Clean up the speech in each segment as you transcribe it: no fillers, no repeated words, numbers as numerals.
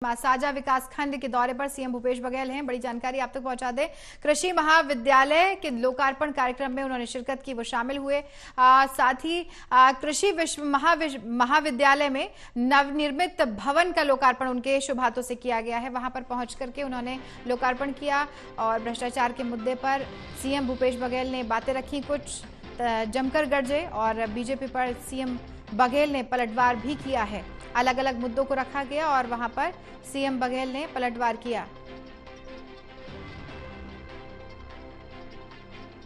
साजा विकासखंड के दौरे पर सीएम भूपेश बघेल हैं। बड़ी जानकारी आप तक पहुंचा दें। कृषि महाविद्यालय के लोकार्पण कार्यक्रम में उन्होंने शिरकत की, वो शामिल हुए। साथ ही कृषि महाविद्यालय में नवनिर्मित भवन का लोकार्पण उनके शुभ हाथों से किया गया है। वहां पर पहुंच करके उन्होंने लोकार्पण किया और भ्रष्टाचार के मुद्दे पर सीएम भूपेश बघेल ने बातें रखी, कुछ जमकर गरजे और बीजेपी पर सीएम बघेल ने पलटवार भी किया है। अलग अलग मुद्दों को रखा गया और वहां पर सीएम बघेल ने पलटवार किया।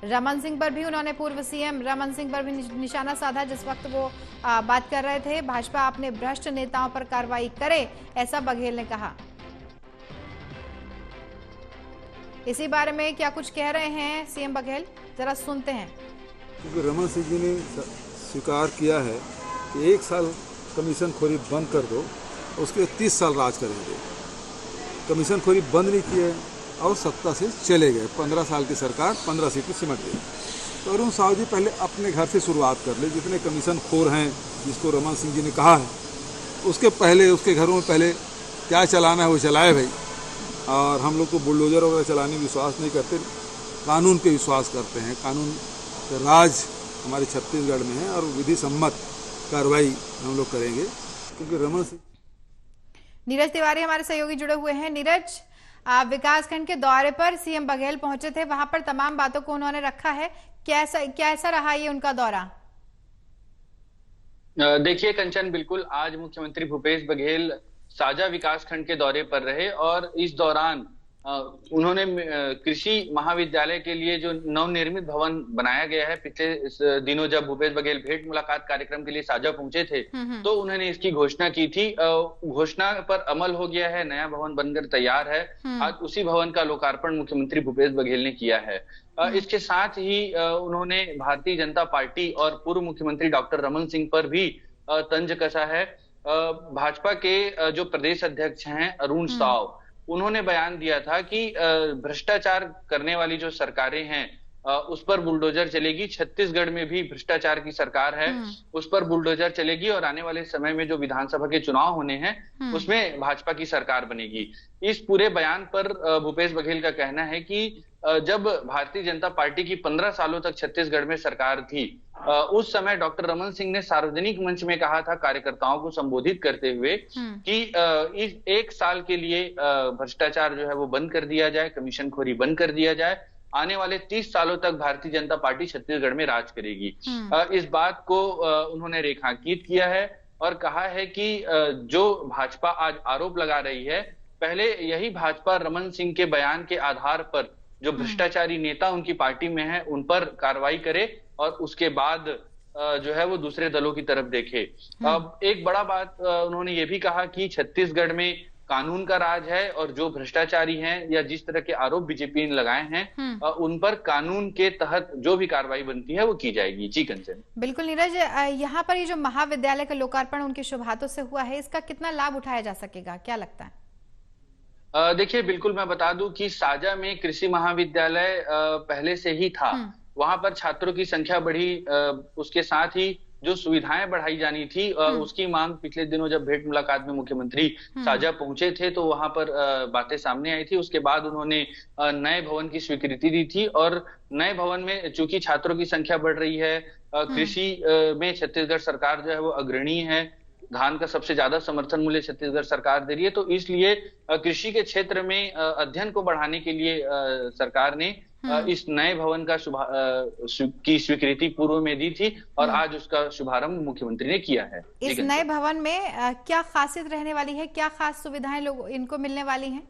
रमन सिंह पर भी उन्होंने, पूर्व सीएम रमन सिंह पर भी निशाना साधा। जिस वक्त वो बात कर रहे थे, भाजपा अपने भ्रष्ट नेताओं पर कार्रवाई करे, ऐसा बघेल ने कहा। इसी बारे में क्या कुछ कह रहे हैं सीएम बघेल, जरा सुनते हैं। क्योंकि रमन सिंह जी ने स्वीकार किया है कि 1 साल कमीशन खोरी बंद कर दो, उसके 30 साल राज करेंगे। कमीशन खोरी बंद नहीं किए और सत्ता से चले गए। 15 साल की सरकार 15 सीटें सिमट गई। तो अरुण साहु जी पहले अपने घर से शुरुआत कर ले। जितने कमीशन खोर हैं, जिसको रमन सिंह जी ने कहा है, उसके पहले उसके घरों में पहले क्या चलाना है वो चलाए भाई। और हम लोग को बुलडोजर वगैरह चलाने में विश्वास नहीं करते, कानून पे विश्वास करते हैं। कानून राज हमारे छत्तीसगढ़ में है और विधि सम्मत कार्रवाई हम लोग करेंगे, क्योंकि रमन सिंह। नीरज तिवारी हमारे सहयोगी जुड़े हुए हैं। नीरज, विकासखंड के दौरे पर सीएम बघेल पहुंचे थे, वहां पर तमाम बातों को उन्होंने रखा है। कैसा रहा ये उनका दौरा? देखिए कंचन, बिल्कुल आज मुख्यमंत्री भूपेश बघेल साजा विकासखंड के दौरे पर रहे और इस दौरान उन्होंने कृषि महाविद्यालय के लिए जो नवनिर्मित भवन बनाया गया है, पिछले दिनों जब भूपेश बघेल भेंट मुलाकात कार्यक्रम के लिए साजा पहुंचे थे तो उन्होंने इसकी घोषणा की थी। घोषणा पर अमल हो गया है, नया भवन बनकर तैयार है। आज उसी भवन का लोकार्पण मुख्यमंत्री भूपेश बघेल ने किया है। इसके साथ ही उन्होंने भारतीय जनता पार्टी और पूर्व मुख्यमंत्री डॉक्टर रमन सिंह पर भी तंज कसा है। भाजपा के जो प्रदेश अध्यक्ष हैं अरुण साव, उन्होंने बयान दिया था कि भ्रष्टाचार करने वाली जो सरकारें हैं उस पर बुलडोजर चलेगी। छत्तीसगढ़ में भी भ्रष्टाचार की सरकार है, उस पर बुलडोजर चलेगी और आने वाले समय में जो विधानसभा के चुनाव होने हैं उसमें भाजपा की सरकार बनेगी। इस पूरे बयान पर भूपेश बघेल का कहना है कि जब भारतीय जनता पार्टी की 15 सालों तक छत्तीसगढ़ में सरकार थी, उस समय डॉक्टर रमन सिंह ने सार्वजनिक मंच में कहा था कार्यकर्ताओं को संबोधित करते हुए कि इस 1 साल के लिए भ्रष्टाचार जो है वो बंद कर दिया जाए, कमीशन खोरी बंद कर दिया जाए। आने वाले 30 सालों तक भारतीय जनता पार्टी छत्तीसगढ़ में राज करेगी। इस बात को उन्होंने रेखांकित किया है और कहा है कि जो भाजपा आज आरोप लगा रही है, पहले यही भाजपा रमन सिंह के बयान के आधार पर जो भ्रष्टाचारी नेता उनकी पार्टी में है उन पर कार्रवाई करे और उसके बाद जो है वो दूसरे दलों की तरफ देखे। अब एक बड़ा बात उन्होंने ये भी कहा कि छत्तीसगढ़ में कानून का राज है और जो भ्रष्टाचारी हैं या जिस तरह के आरोप बीजेपी ने लगाए हैं उन पर कानून के तहत जो भी कार्रवाई बनती है वो की जाएगी। जी कंचन। बिल्कुल नीरज, यहाँ पर ये जो महाविद्यालय का लोकार्पण उनके शुभ हाथों से हुआ है, इसका कितना लाभ उठाया जा सकेगा, क्या लगता है? देखिए बिल्कुल, मैं बता दूं कि साजा में कृषि महाविद्यालय पहले से ही था। वहां पर छात्रों की संख्या बढ़ी, उसके साथ ही जो सुविधाएं बढ़ाई जानी थी उसकी मांग पिछले दिनों जब भेंट मुलाकात में मुख्यमंत्री साजा पहुंचे थे तो वहां पर बातें सामने आई थी। उसके बाद उन्होंने नए भवन की स्वीकृति दी थी और नए भवन में चूंकि छात्रों की संख्या बढ़ रही है, कृषि में छत्तीसगढ़ सरकार जो है वो अग्रणी है, धान का सबसे ज्यादा समर्थन मूल्य छत्तीसगढ़ सरकार दे रही है, तो इसलिए कृषि के क्षेत्र में अध्ययन को बढ़ाने के लिए सरकार ने इस नए भवन का की स्वीकृति पूर्व में दी थी और आज उसका शुभारंभ मुख्यमंत्री ने किया है। इस नए भवन में क्या खासियत रहने वाली है, क्या खास सुविधाएं लोग इनको मिलने वाली हैं?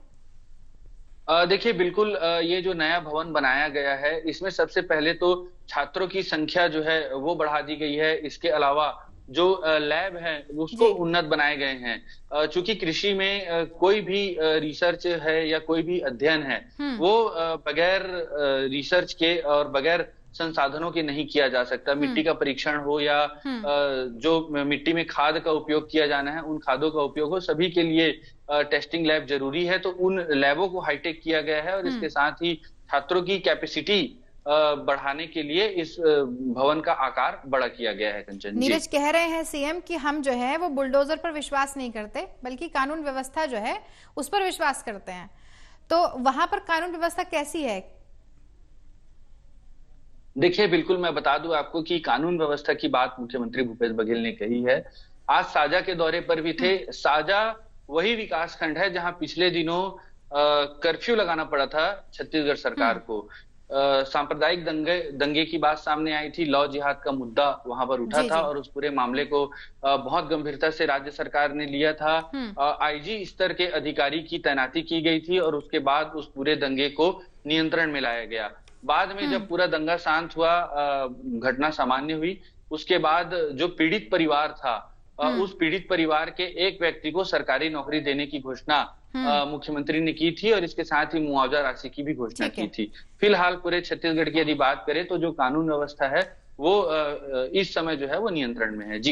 देखिए बिल्कुल, ये जो नया भवन बनाया गया है इसमें सबसे पहले तो छात्रों की संख्या जो है वो बढ़ा दी गई है। इसके अलावा जो लैब है उसको उन्नत बनाए गए हैं। चूंकि कृषि में कोई भी रिसर्च है या कोई भी अध्ययन है वो बगैर रिसर्च के और बगैर संसाधनों के नहीं किया जा सकता। मिट्टी का परीक्षण हो या जो मिट्टी में खाद का उपयोग किया जाना है उन खादों का उपयोग हो, सभी के लिए टेस्टिंग लैब जरूरी है। तो उन लैबों को हाईटेक किया गया है और इसके साथ ही छात्रों की कैपेसिटी बढ़ाने के लिए इस भवन का आकार बड़ा किया गया है। कंचन जी, नीरज कह रहे हैं सीएम कि हम जो है वो बुलडोजर पर विश्वास नहीं करते, बल्कि कानून व्यवस्था जो है उस पर विश्वास करते हैं। तो वहां पर कानून व्यवस्था कैसी है? देखिए, बिल्कुल मैं बता दूं आपको कि कानून व्यवस्था की बात मुख्यमंत्री भूपेश बघेल ने कही है। आज साजा के दौरे पर भी थे। साजा वही विकास खंड है जहां पिछले दिनों कर्फ्यू लगाना पड़ा था छत्तीसगढ़ सरकार को। सांप्रदायिक दंगे की बात सामने आई थी, लॉ जिहाद का मुद्दा वहां पर उठा था और उस पूरे मामले को बहुत गंभीरता से राज्य सरकार ने लिया था। आईजी स्तर के अधिकारी की तैनाती की गई थी और उसके बाद उस पूरे दंगे को नियंत्रण में लाया गया। बाद में जब पूरा दंगा शांत हुआ, घटना सामान्य हुई, उसके बाद जो पीड़ित परिवार था, उस पीड़ित परिवार के एक व्यक्ति को सरकारी नौकरी देने की घोषणा मुख्यमंत्री ने की थी और इसके साथ ही मुआवजा राशि की भी घोषणा की थी। फिलहाल पूरे छत्तीसगढ़ की यदि बात करें तो जो कानून व्यवस्था है वो इस समय जो है वो नियंत्रण में है। जी।